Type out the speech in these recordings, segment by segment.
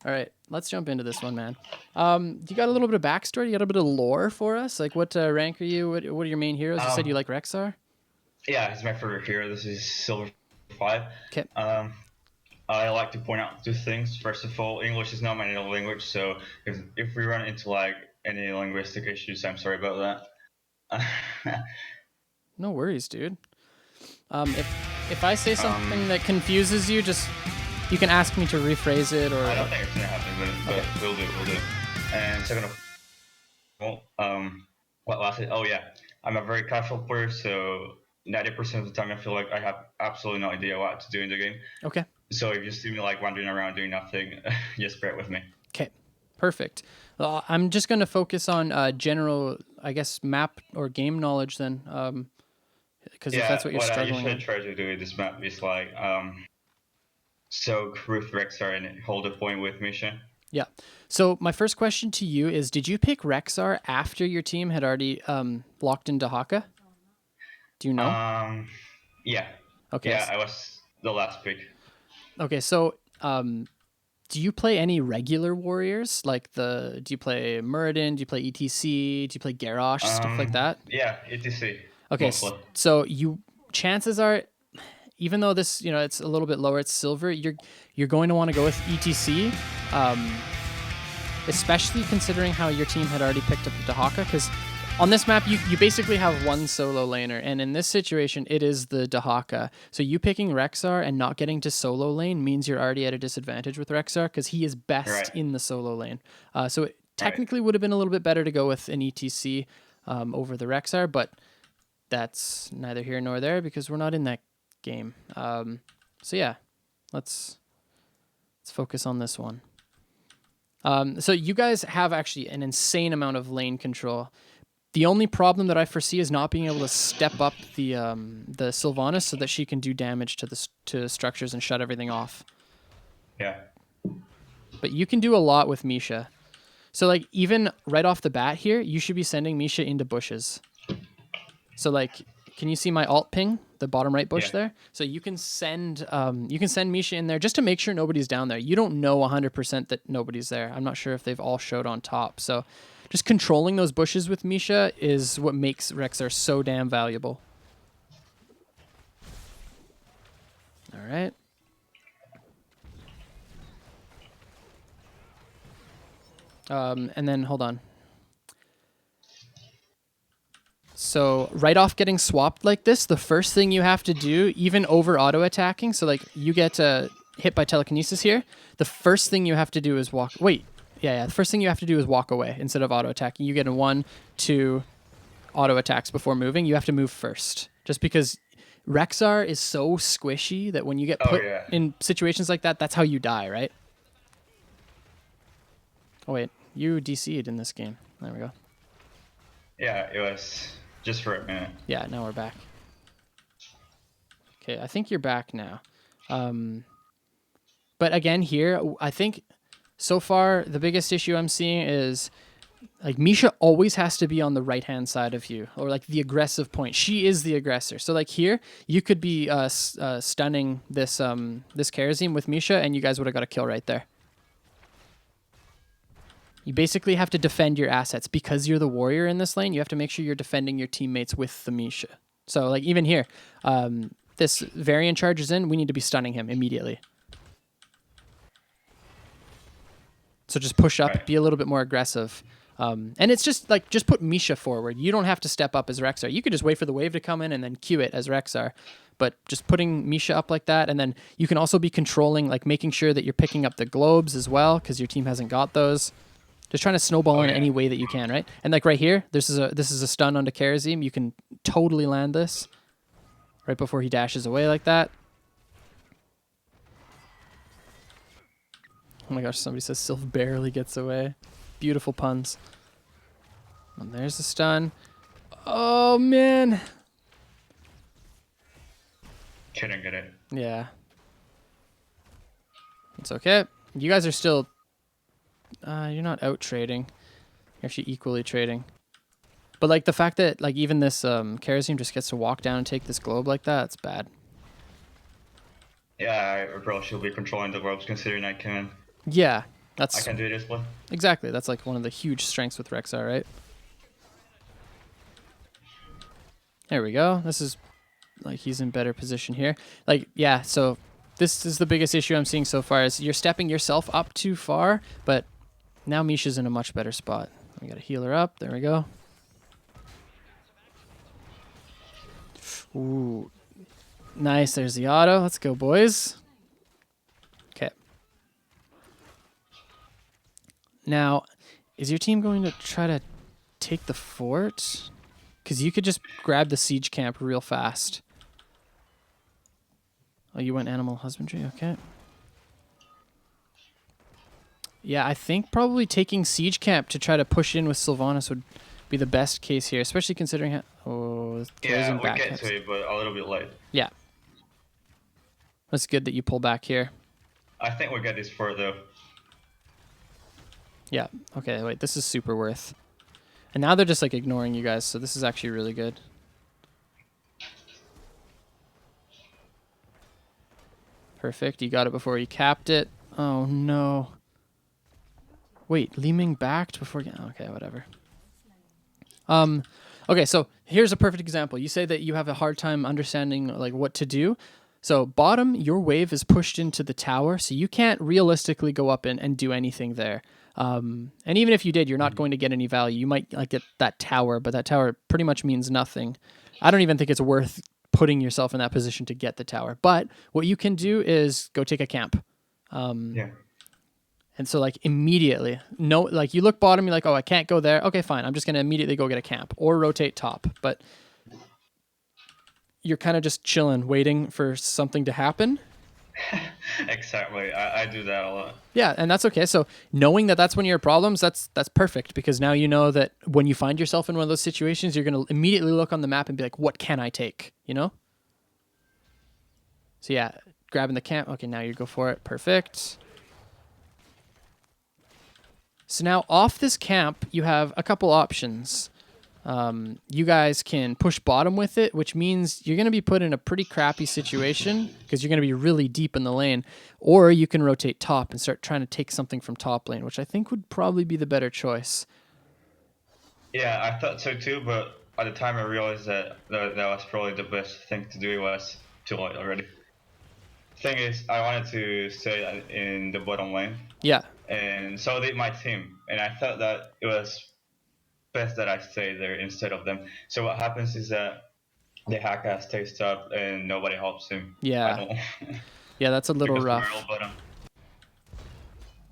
All right, let's jump into this one, man. You got a little bit of backstory? You got a bit of lore for us? Like, what rank are you? What are your main heroes? You said you like Rexxar? Yeah, he's my favorite hero. This is Silver 5. Okay. I like to point out two things. First of all, English is not my native language, so if we run into like any linguistic issues, I'm sorry about that. No worries, dude. If I say something that confuses you, just you can ask me to rephrase it, or I don't think it's gonna happen, but okay. we'll do. And second of all, what last? Oh yeah, I'm a very casual player, so 90% of the time I feel like I have absolutely no idea what to do in the game. Okay. So if you see me like wandering around doing nothing, just bear with me. Okay. Perfect. Well, I'm just going to focus on general, I guess, map or game knowledge then, because if that's Yeah, what you're what I struggling usually with. try to do with this map is like soak with Rexxar and hold a point with Misha. Yeah. So my first question to you is: did you pick Rexxar after your team had already locked into Haka? Do you know? Um, yeah, Okay. yeah, I was the last pick. Okay. So, do you play any regular warriors? Like do you play Muradin? Do you play ETC? Do you play Garrosh? Stuff like that? Yeah, ETC Okay. mostly. So chances are, even though this, it's a little bit lower, it's silver. You're going to want to go with ETC, especially considering how your team had already picked up the Dahaka, because on this map, you basically have one solo laner, and in this situation, it is the Dahaka. So you picking Rexxar and not getting to solo lane means you're already at a disadvantage with Rexxar, because he is best Right, in the solo lane. So it right. technically would have been a little bit better to go with an ETC over the Rexxar, but that's neither here nor there because we're not in that game. So yeah, let's focus on this one. So you guys have actually an insane amount of lane control. The only problem that I foresee is not being able to step up the Sylvanas so that she can do damage to structures and shut everything off. Yeah. But you can do a lot with Misha. So like even right off the bat here, you should be sending Misha into bushes. So like, can you see my alt ping, the bottom right bush there? So you can send Misha in there just to make sure nobody's down there. You don't know 100% that nobody's there. I'm not sure if they've all showed on top. So just controlling those bushes with Misha is what makes Rexxar so damn valuable. All right. And then hold on. So right off getting swapped like this, the first thing you have to do, even over auto attacking, so like you get hit by telekinesis here, the first thing you have to do is walk. Wait, yeah. The first thing you have to do is walk away instead of auto attacking. You get a 1-2 auto attacks before moving. You have to move first, just because Rexxar is so squishy that when you get put in situations like that, that's how you die, right? Oh wait, you DC'd in this game. There we go. Yeah, it was just for a minute. Yeah, now we're back. Okay, I think you're back now. But again, here, I think so far the biggest issue I'm seeing is like Misha always has to be on the right-hand side of you, or like the aggressive point. She is the aggressor. So like here, you could be stunning this Kharazim with Misha, and you guys would have got a kill right there. You basically have to defend your assets because you're the warrior in this lane. You have to make sure you're defending your teammates with the Misha. So like even here, this Varian charges in, we need to be stunning him immediately. So just push up, be a little bit more aggressive. And it's just put Misha forward. You don't have to step up as Rexxar. You could just wait for the wave to come in and then queue it as Rexxar. But just putting Misha up like that, and then you can also be controlling, like making sure that you're picking up the globes as well, because your team hasn't got those. Just trying to snowball in any way that you can, right? And like right here, this is a stun onto Kharazim. You can totally land this right before he dashes away like that. Oh my gosh, somebody says Sylph barely gets away. Beautiful puns. And there's the stun. Oh man. Couldn't get it. Yeah. It's okay. You guys are still... you're not out trading. You're actually equally trading. But like the fact that like even this Kharazim just gets to walk down and take this globe like that, it's bad. Yeah, I probably should be controlling the globes considering I can. Yeah. That's can do this one. exactly. That's like one of the huge strengths with Rexxar, right? There we go. This is like he's in better position here. Like, yeah, so this is the biggest issue I'm seeing so far is you're stepping yourself up too far, but now Misha's in a much better spot. We got to heal her up. There we go. Ooh. Nice. There's the auto. Let's go, boys. Okay. Now, is your team going to try to take the fort? Because you could just grab the siege camp real fast. Oh, you went animal husbandry? Okay. Yeah, I think probably taking siege camp to try to push in with Sylvanas would be the best case here, especially considering how... Oh, yeah, we get to it, but a little bit late. Yeah. That's good that you pull back here. I think we get this fort, though. Yeah. Okay, wait, this is super worth. And now they're just, like, ignoring you guys, so this is actually really good. Perfect. You got it before you capped it. Oh, no. Wait, Li Ming backed before... Okay, whatever. Okay, so here's a perfect example. You say that you have a hard time understanding like what to do. So bottom, your wave is pushed into the tower, so you can't realistically go up and do anything there. And even if you did, you're not going to get any value. You might like get that tower, but that tower pretty much means nothing. I don't even think it's worth putting yourself in that position to get the tower. But what you can do is go take a camp. Yeah. And so like immediately, no, like you look bottom, you're like, oh, I can't go there. Okay, fine. I'm just going to immediately go get a camp or rotate top. But you're kind of just chilling, waiting for something to happen. Exactly. I do that a lot. Yeah, and that's okay. So knowing that that's one of your problems, that's perfect because now you know that when you find yourself in one of those situations, you're going to immediately look on the map and be like, what can I take? You know? So yeah, grabbing the camp. Okay, now you go for it. Perfect. So now off this camp, you have a couple options. You guys can push bottom with it, which means you're going to be put in a pretty crappy situation because you're going to be really deep in the lane. Or you can rotate top and start trying to take something from top lane, which I think would probably be the better choice. Yeah, I thought so too, but at the time I realized that that was probably the best thing to do. It was too late already. Thing is, I wanted to stay in the bottom lane. Yeah. And so did my team. And I thought that it was best that I stay there instead of them. So what happens is that the Haka stays up and nobody helps him. Yeah. Yeah, that's a little rough.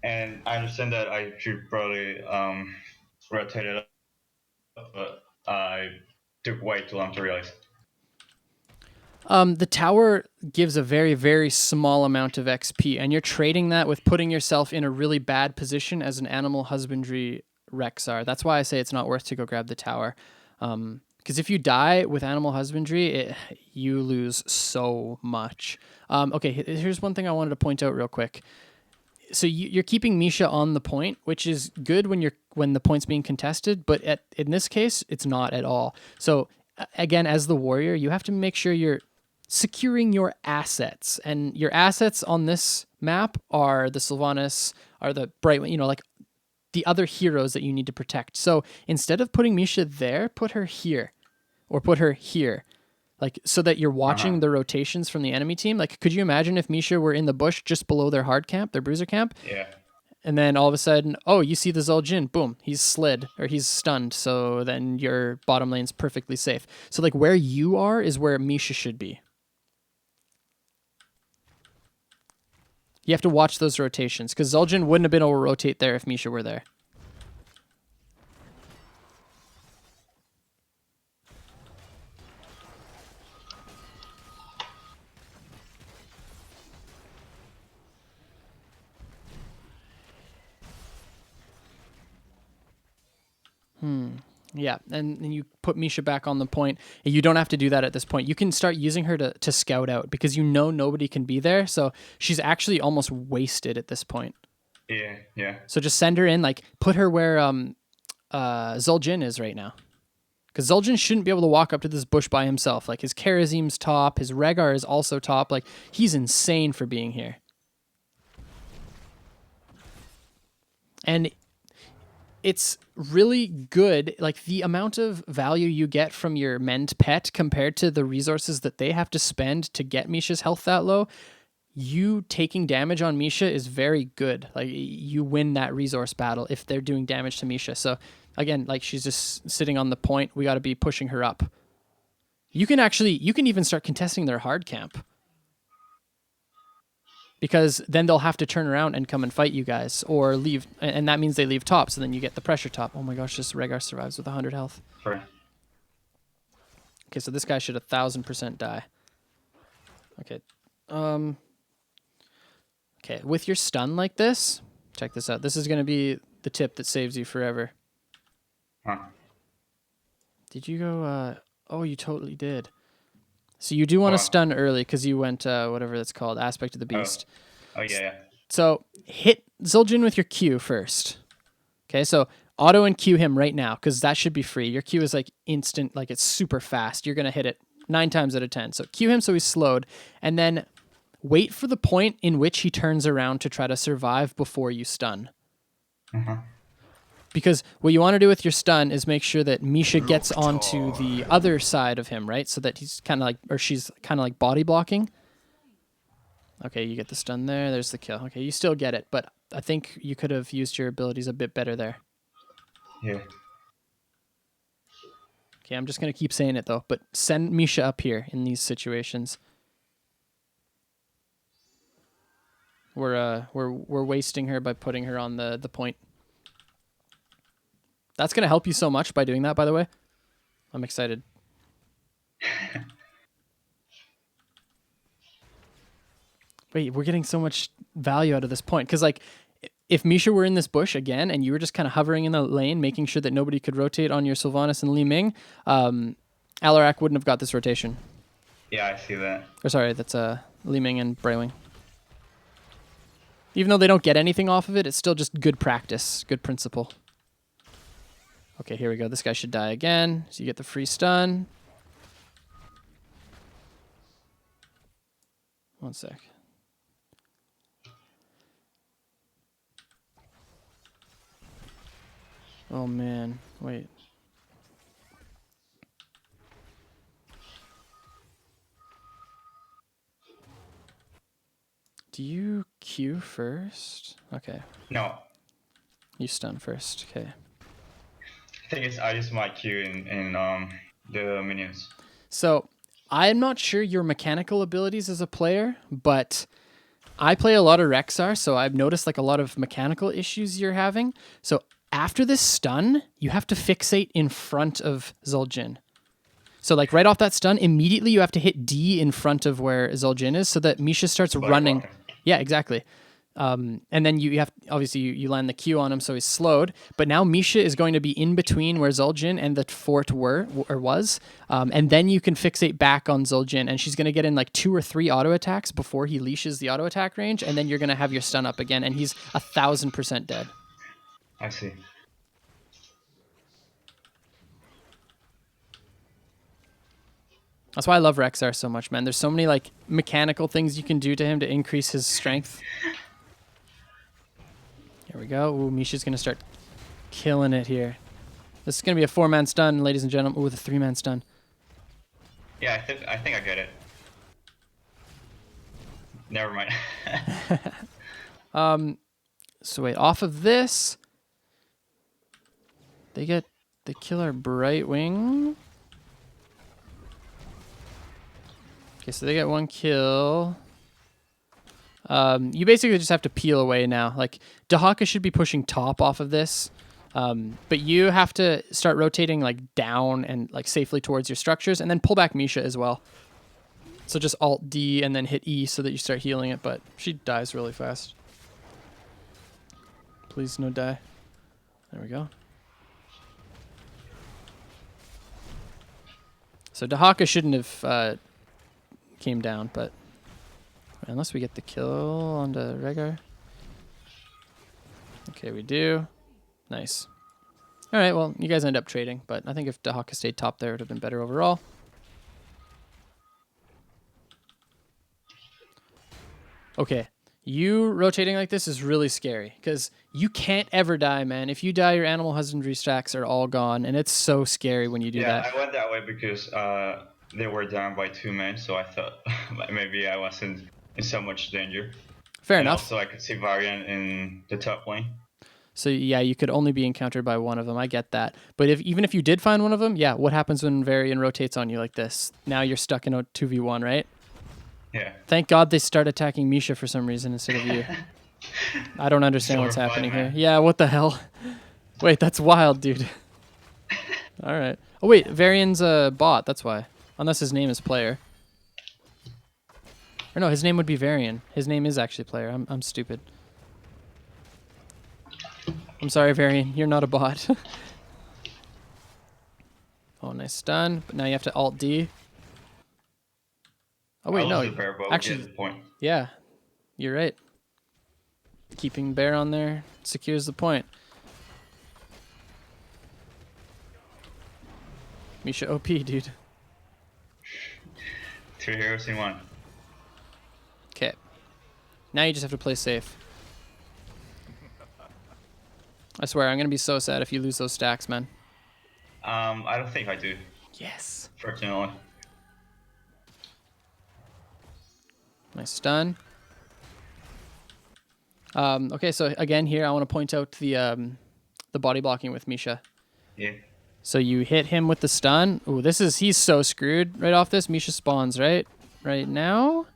And I understand that I should probably rotate it up, but I took way too long to realize. The tower gives a very, very small amount of XP, and you're trading that with putting yourself in a really bad position as an animal husbandry Rexxar. That's why I say it's not worth to go grab the tower. Because if you die with animal husbandry, you lose so much. Okay, here's one thing I wanted to point out real quick. So you're keeping Misha on the point, which is good when the point's being contested, but in this case, it's not at all. So again, as the warrior, you have to make sure you're securing your assets, and your assets on this map are the Sylvanas, are the bright, like the other heroes that you need to protect. So instead of putting Misha there, put her here, or put her here, like so that you're watching the rotations from the enemy team. Like, could you imagine if Misha were in the bush just below their hard camp, their bruiser camp? Yeah. And then all of a sudden, oh, you see the Zul'jin, boom, he's slid or he's stunned. So then your bottom lane's perfectly safe. So like where you are is where Misha should be. You have to watch those rotations because Zul'jin wouldn't have been able to rotate there if Misha were there. Yeah, and you put Misha back on the point. You don't have to do that at this point. You can start using her to scout out because you know nobody can be there. So she's actually almost wasted at this point. Yeah. So just send her in, like put her where Zul'jin is right now. Because Zul'jin shouldn't be able to walk up to this bush by himself. Like his Karazim's top, his Rhaegar is also top. Like he's insane for being here. And it's really good. Like the amount of value you get from your mend pet compared to the resources that they have to spend to get Misha's health that low, you taking damage on Misha is very good. Like you win that resource battle if they're doing damage to Misha. So again, like she's just sitting on the point. We got to be pushing her up. You can even start contesting their hard camp. Because then they'll have to turn around and come and fight you guys or leave. And that means they leave top. So then you get the pressure top. Oh my gosh, this Rexxar survives with 100 health. Sorry. Okay, so this guy should 1000% die. Okay. Okay, with your stun like this, check this out. This is going to be the tip that saves you forever. Huh. Did you go... oh, you totally did. So you do want to stun early because you went, whatever that's called, Aspect of the Beast. Oh yeah. So hit Zul'jin with your Q first. Okay, so auto and Q him right now because that should be free. Your Q is like instant, like it's super fast. You're going to hit it 9 times out of 10. So Q him so he's slowed. And then wait for the point in which he turns around to try to survive before you stun. Because what you want to do with your stun is make sure that Misha gets onto the other side of him, right? So that he's kind of like, or she's kind of like body blocking. Okay, you get the stun there. There's the kill. Okay, you still get it, but I think you could have used your abilities a bit better there. Yeah. Okay, I'm just going to keep saying it though, but send Misha up here in these situations. We're wasting her by putting her on the point. That's going to help you so much by doing that, by the way. I'm excited. Wait, we're getting so much value out of this point. Because, like, if Misha were in this bush again and you were just kind of hovering in the lane, making sure that nobody could rotate on your Sylvanas and Li Ming, Alarak wouldn't have got this rotation. Yeah, I see that. Or sorry, that's Li Ming and Braywing. Even though they don't get anything off of it, it's still just good practice, good principle. Okay, here we go. This guy should die again. So you get the free stun. One sec. Oh man, wait. Do you Q first? Okay. No. You stun first, okay. I think I use my Q in the minions. So, I'm not sure your mechanical abilities as a player, but I play a lot of Rexxar, so I've noticed like a lot of mechanical issues you're having. So after this stun, you have to fixate in front of Zul'jin. So like right off that stun, immediately you have to hit D in front of where Zul'jin is so that Misha starts running. Yeah, exactly. And then you have, obviously you land the Q on him so he's slowed, but now Misha is going to be in between where Zul'jin and the fort was, and then you can fixate back on Zul'jin and she's going to get in like 2 or 3 auto attacks before he leashes the auto attack range, and then you're going to have your stun up again and he's 1000% dead. I see. That's why I love Rexxar so much, man. There's so many like mechanical things you can do to him to increase his strength. Here we go. Ooh, Misha's going to start killing it here. This is going to be a 4-man stun, ladies and gentlemen. Ooh, with a 3-man stun. Yeah, I think I get it. Never mind. So wait, off of this, they kill our Brightwing. Okay, so they get 1 kill. You basically just have to peel away now. Like, Dahaka should be pushing top off of this, but you have to start rotating like down and like safely towards your structures, and then pull back Misha as well. So just Alt D and then hit E so that you start healing it, but she dies really fast. Please no die. There we go. So Dahaka shouldn't have came down, but unless we get the kill onto Rexxar. Okay, we do. Nice. All right, well, you guys end up trading, but I think if Dahaka stayed top there, it would have been better overall. Okay, You rotating like this is really scary because you can't ever die, man. If you die, your animal husbandry stacks are all gone, and it's so scary when you do that. Yeah, I went that way because they were down by 2 men, so I thought maybe I wasn't in so much danger. Fair and enough. Also, I could see Varian in the top lane. So yeah, you could only be encountered by one of them. I get that. But even if you did find one of them, yeah, what happens when Varian rotates on you like this? Now you're stuck in a 2v1, right? Yeah. Thank God they start attacking Misha for some reason instead of you. I don't understand what's happening here. Yeah, what the hell? Wait, that's wild, dude. All right. Oh wait, Varian's a bot. That's why. Unless his name is Player. Or no, his name would be Varian. His name is actually Player. I'm stupid. I'm sorry, Varian. You're not a bot. Oh, nice stun. But now you have to Alt D. Oh wait, no. Actually, point. Yeah, you're right. Keeping Bear on there secures the point. Misha OP, dude. 2 heroes in 1. Okay. Now you just have to play safe. I swear, I'm going to be so sad if you lose those stacks, man. I don't think I do. Yes. Fortunately. Nice stun. Okay, so again here, I want to point out the body blocking with Misha. Yeah. So you hit him with the stun. Ooh, he's so screwed right off this. Misha spawns, right? Right now?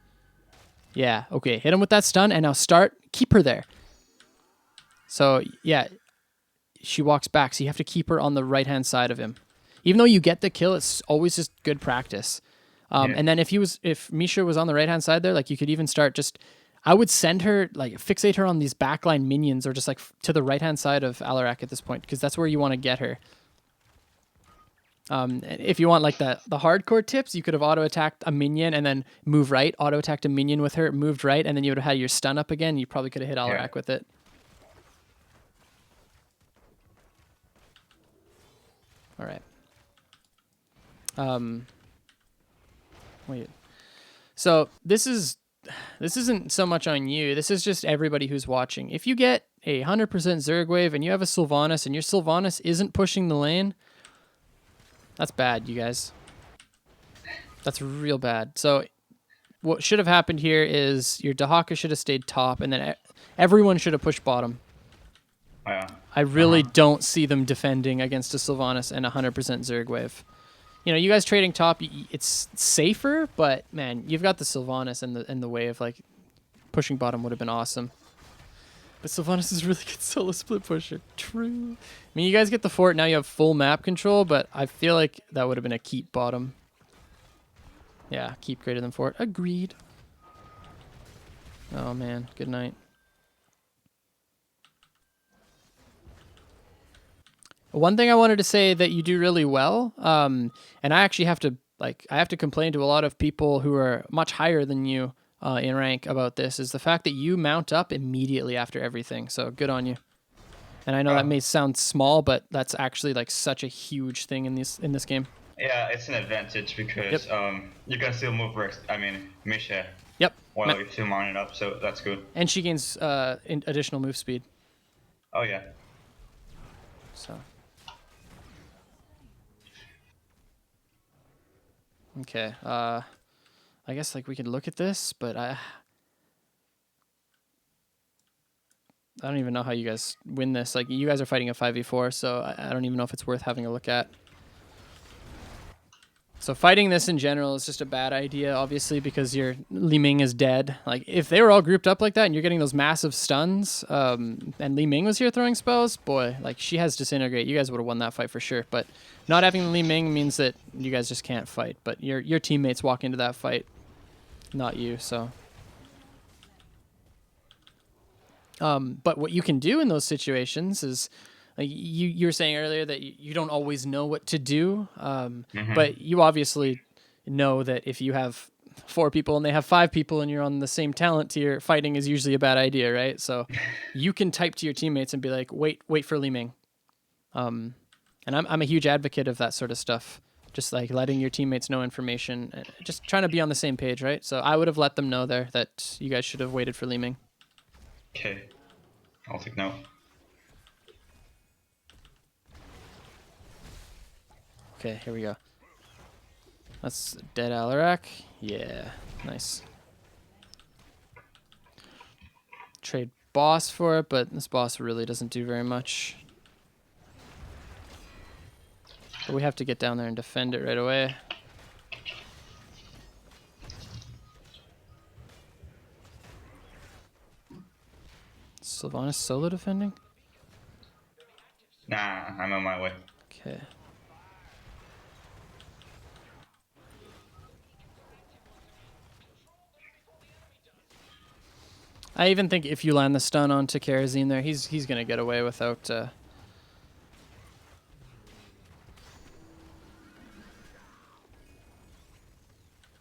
Yeah, okay. Hit him with that stun, and now keep her there. So, yeah, she walks back, so you have to keep her on the right-hand side of him. Even though you get the kill, it's always just good practice. And then if Misha was on the right-hand side there, like, you could even start I would send her, like, fixate her on these backline minions or just, like, to the right-hand side of Alarak at this point, because that's where you want to get her. If you want like the hardcore tips, you could have auto-attacked a minion and then move right, auto-attacked a minion with her, moved right, and then you would have had your stun up again. You probably could have hit Alarak with it. All right. Wait. So this isn't so much on you. This is just everybody who's watching. If you get a 100% Zerg wave and you have a Sylvanas and your Sylvanas isn't pushing the lane, that's bad, you guys. That's real bad. So what should have happened here is your Dahaka should have stayed top, and then everyone should have pushed bottom. Yeah. I really don't see them defending against a Sylvanas and a 100% Zerg wave. You know, you guys trading top, it's safer, but man, you've got the Sylvanas and the wave. Like, pushing bottom would have been awesome. But Sylvanas is really good solo split pusher. True. I mean, you guys get the fort, now you have full map control, but I feel like that would have been a keep bottom. Yeah, keep greater than fort. Agreed. Oh, man. Good night. One thing I wanted to say that you do really well, and I actually have to complain to a lot of people who are much higher than you in rank about this, is the fact that you mount up immediately after everything. So good on you. And I know that may sound small, but that's actually like such a huge thing in this game. Yeah, it's an advantage because you can still move Misha. Yep. While you're still mounted up, so that's good. And she gains additional move speed. Oh yeah. So. Okay. I guess like we could look at this, but I don't even know how you guys win this. Like, you guys are fighting a 5v4, so I don't even know if it's worth having a look at. So fighting this in general is just a bad idea, obviously, because your Li Ming is dead. Like, if they were all grouped up like that and you're getting those massive stuns, and Li Ming was here throwing spells, boy, like, she has Disintegrate. You guys would have won that fight for sure. But not having Li Ming means that you guys just can't fight. But your teammates walk into that fight, not you, so... But what you can do in those situations is, like you were saying earlier, that you don't always know what to do. But you obviously know that if you have 4 people and they have 5 people and you're on the same talent tier, fighting is usually a bad idea, right? So you can type to your teammates and be like, wait for Li Ming. And I'm a huge advocate of that sort of stuff. Just like letting your teammates know information, just trying to be on the same page, right? So I would have let them know there that you guys should have waited for Li Ming. Okay, I'll take note. Okay, here we go. That's dead Alarak. Yeah, nice. Trade boss for it, but this boss really doesn't do very much. But we have to get down there and defend it right away. Sylvanas solo defending? Nah, I'm on my way. Okay. I even think if you land the stun onto Karazim there, he's gonna get away without.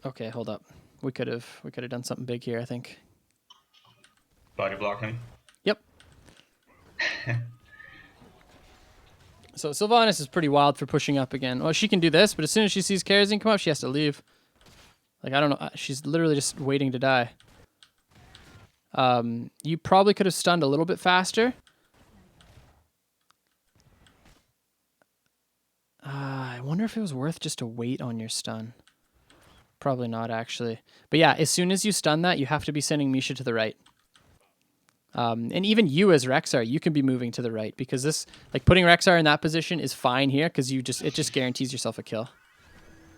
Okay, hold up. We could have done something big here, I think. Body block him. Yep. So Sylvanas is pretty wild for pushing up again. Well, she can do this, but as soon as she sees Karazim come up, she has to leave. Like, I don't know. She's literally just waiting to die. You probably could have stunned a little bit faster. I wonder if it was worth just to wait on your stun. Probably not, actually. But yeah, as soon as you stun that, you have to be sending Misha to the right. And even you as Rexxar, you can be moving to the right because this, like putting Rexxar in that position is fine here because it just guarantees yourself a kill.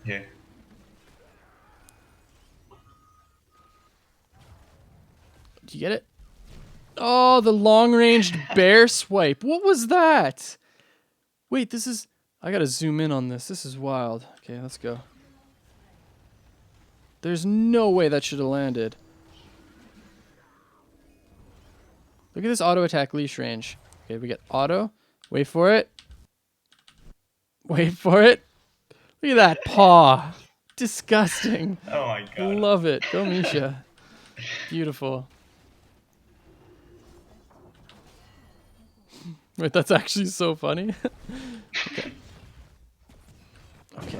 Yeah. Do you get it? Oh, the long-ranged bear swipe. What was that? Wait, this is... I gotta zoom in on this. This is wild. Okay, let's go. There's no way that should have landed. Look at this auto attack leash range. Okay, we get auto. Wait for it. Wait for it. Look at that paw. Disgusting. Oh my god. Love it. Go Misha. Beautiful. Wait, that's actually so funny. Okay. Okay.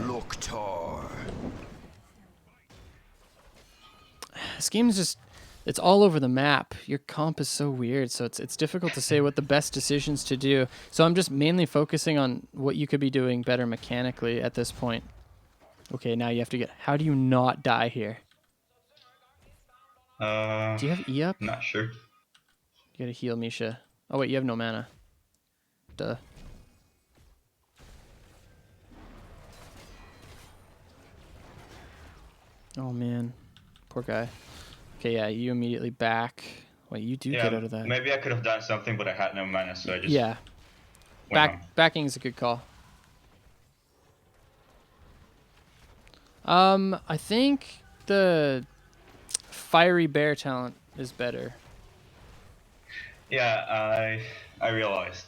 This game is just, it's all over the map. Your comp is so weird, so it's difficult to say what the best decisions to do. So I'm just mainly focusing on what you could be doing better mechanically at this point. Okay, now you have to get, how do you not die here? Do you have E up? Not sure. You gotta heal Misha. Oh wait, you have no mana. Duh. Oh man, poor guy. Okay, yeah, you immediately back. Wait, you do get out of that. Maybe I could have done something, but I had no mana, so I just Backing is a good call. I think the fiery bear talent is better. Yeah, I realized,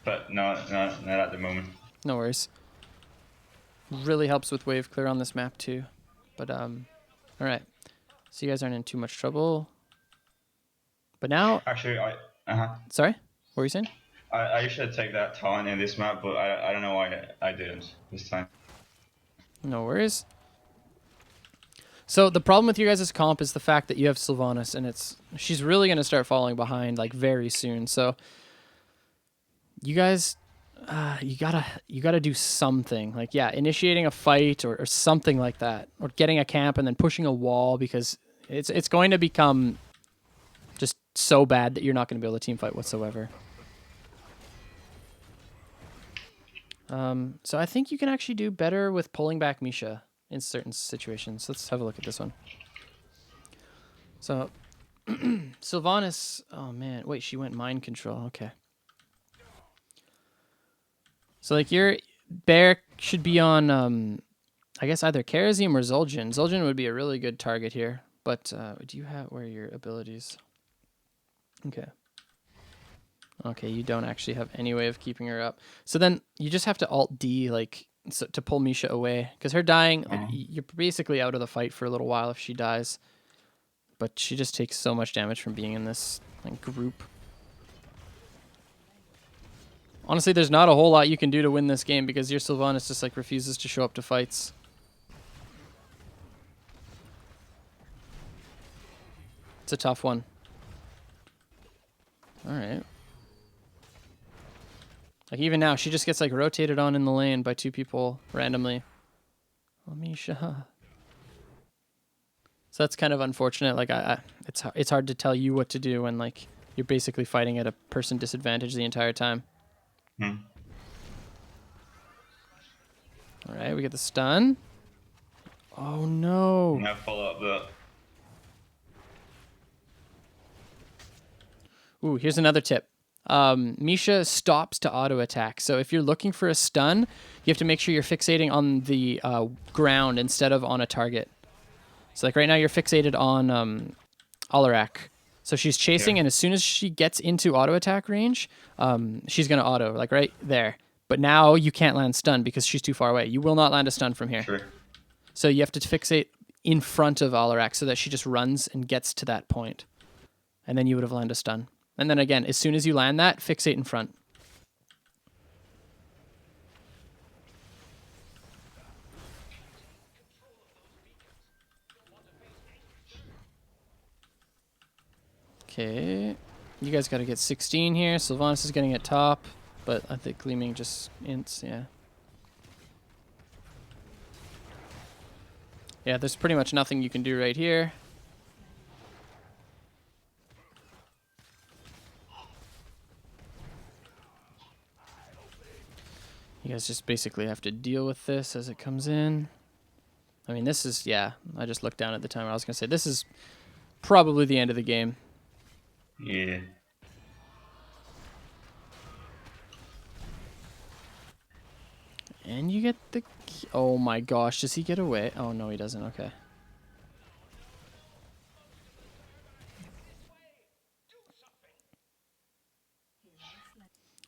but not at the moment. No worries. Really helps with wave clear on this map too. But all right. So you guys aren't in too much trouble. But now, Actually, sorry, what were you saying? I should take that talent in this map, but I don't know why I didn't this time. No worries. So the problem with you guys' comp is the fact that you have Sylvanas, and she's really gonna start falling behind like very soon. So you guys, you gotta do something. Like initiating a fight or something like that, or getting a camp and then pushing a wall because it's going to become just so bad that you're not gonna be able to team fight whatsoever. So I think you can actually do better with pulling back Misha in certain situations. Let's have a look at this one. So, Sylvanas, oh man, wait, she went mind control, okay. So like your bear should be on, I guess either Karazim or Zul'jin. Zul'jin would be a really good target here, but do you have, where are your abilities? Okay. Okay, you don't actually have any way of keeping her up. So then you just have to Alt-D, like, to pull Misha away. Because her dying, like, you're basically out of the fight for a little while if she dies. But she just takes so much damage from being in this like, group. Honestly, there's not a whole lot you can do to win this game because your Sylvanas just like refuses to show up to fights. It's a tough one. All right. Like even now, she just gets like rotated on in the lane by 2 people randomly. Oh, Misha. So that's kind of unfortunate. Like it's hard to tell you what to do when like you're basically fighting at a person disadvantage the entire time. Hmm. All right, we get the stun. Oh no. No follow up that. Ooh, here's another tip. Misha stops to auto attack. So if you're looking for a stun, you have to make sure you're fixating on the ground instead of on a target. So like right now you're fixated on Alarak. So she's chasing, and as soon as she gets into auto attack range, she's gonna auto like right there. But now you can't land stun because she's too far away. You will not land a stun from here. True. So you have to fixate in front of Alarak so that she just runs and gets to that point. And then you would have landed a stun. And then again, as soon as you land that, fixate in front. Okay. You guys got to get 16 here. Sylvanas is getting at top, but I think Gleaming just ints, yeah. Yeah, there's pretty much nothing you can do right here. You guys just basically have to deal with this as it comes in. I mean, this is, yeah, I just looked down at the timer. I was going to say, this is probably the end of the game. Yeah. And you get the... Oh my gosh, does he get away? Oh no, he doesn't. Okay.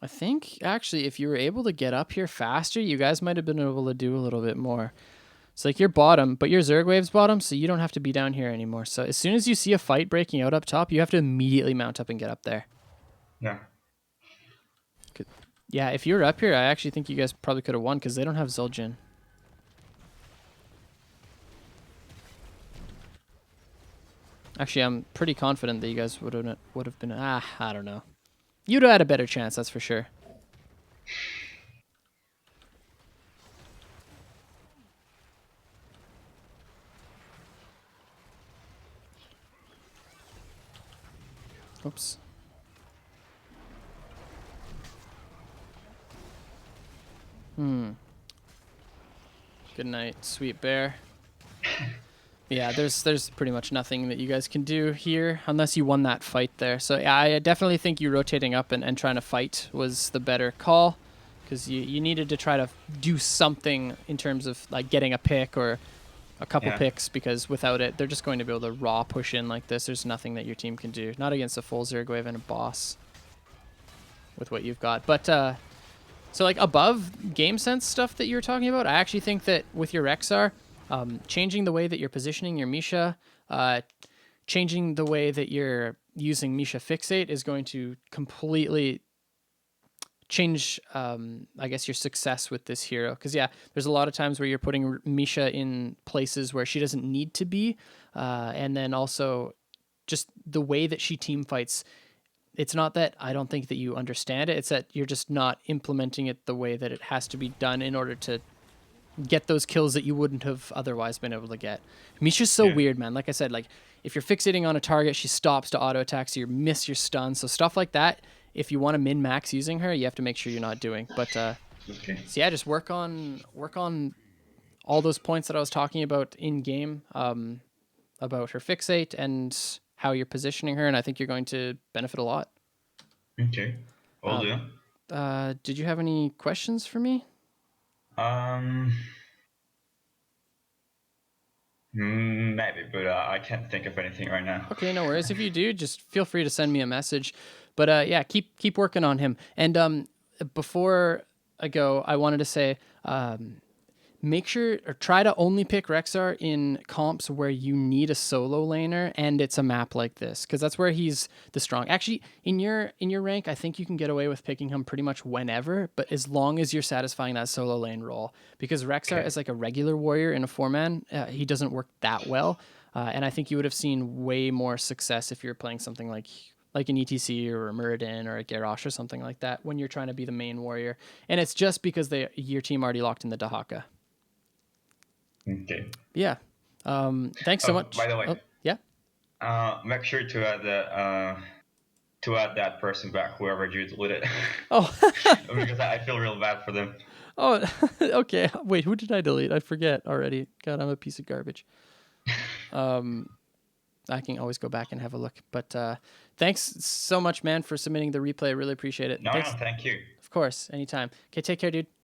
I think, actually, if you were able to get up here faster, you guys might have been able to do a little bit more. It's like you're bottom, but your Zergwave's bottom, so you don't have to be down here anymore. So as soon as you see a fight breaking out up top, you have to immediately mount up and get up there. Yeah. Yeah, if you were up here, I actually think you guys probably could have won because they don't have Zul'jin. Actually, I'm pretty confident that you guys would have been... I don't know. You'd have had a better chance, that's for sure. Oops. Good night, sweet bear. Yeah, there's pretty much nothing that you guys can do here unless you won that fight there. So yeah, I definitely think you rotating up and trying to fight was the better call because you needed to try to do something in terms of like getting a pick or a couple picks because without it, they're just going to be able to raw push in like this. There's nothing that your team can do. Not against a full Zergwave and a boss with what you've got. But so like above game sense stuff that you were talking about, I actually think that with your Rexxar, changing the way that you're positioning your Misha, changing the way that you're using Misha Fixate is going to completely change, I guess, your success with this hero. Because, yeah, there's a lot of times where you're putting Misha in places where she doesn't need to be. And then also just the way that she team fights. It's not that I don't think that you understand it. It's that you're just not implementing it the way that it has to be done in order to get those kills that you wouldn't have otherwise been able to get. Misha's so weird, man. Like I said, like if you're fixating on a target, she stops to auto attack, so you miss your stun. So stuff like that, if you want to min max using her, you have to make sure you're not doing. But so yeah, just work on all those points that I was talking about in game, about her fixate and how you're positioning her, and I think you're going to benefit a lot. Okay. Will do. Did you have any questions for me? Maybe, but I can't think of anything right now. Okay, no worries. If you do, just feel free to send me a message. But yeah, keep working on him. And before I go, I wanted to say, make sure or try to only pick Rexxar in comps where you need a solo laner and it's a map like this, because that's where he's the strong. Actually, in your rank, I think you can get away with picking him pretty much whenever, but as long as you're satisfying that solo lane role, because Rexxar is like a regular warrior in a 4-man, he doesn't work that well, and I think you would have seen way more success if you're playing something like like an ETC or a Muradin or a Garrosh or something like that when you're trying to be the main warrior. And it's just because your team already locked in the Dahaka. Okay. Yeah. Thanks so much. By the way, Oh, yeah. make sure to add that person back, whoever you deleted, Oh. because I feel real bad for them. Oh, okay. Wait, who did I delete? I forget already. God, I'm a piece of garbage. I can always go back and have a look. But thanks so much, man, for submitting the replay. I really appreciate it. No, Thanks. no, thank you. Of course, anytime. Okay, take care, dude.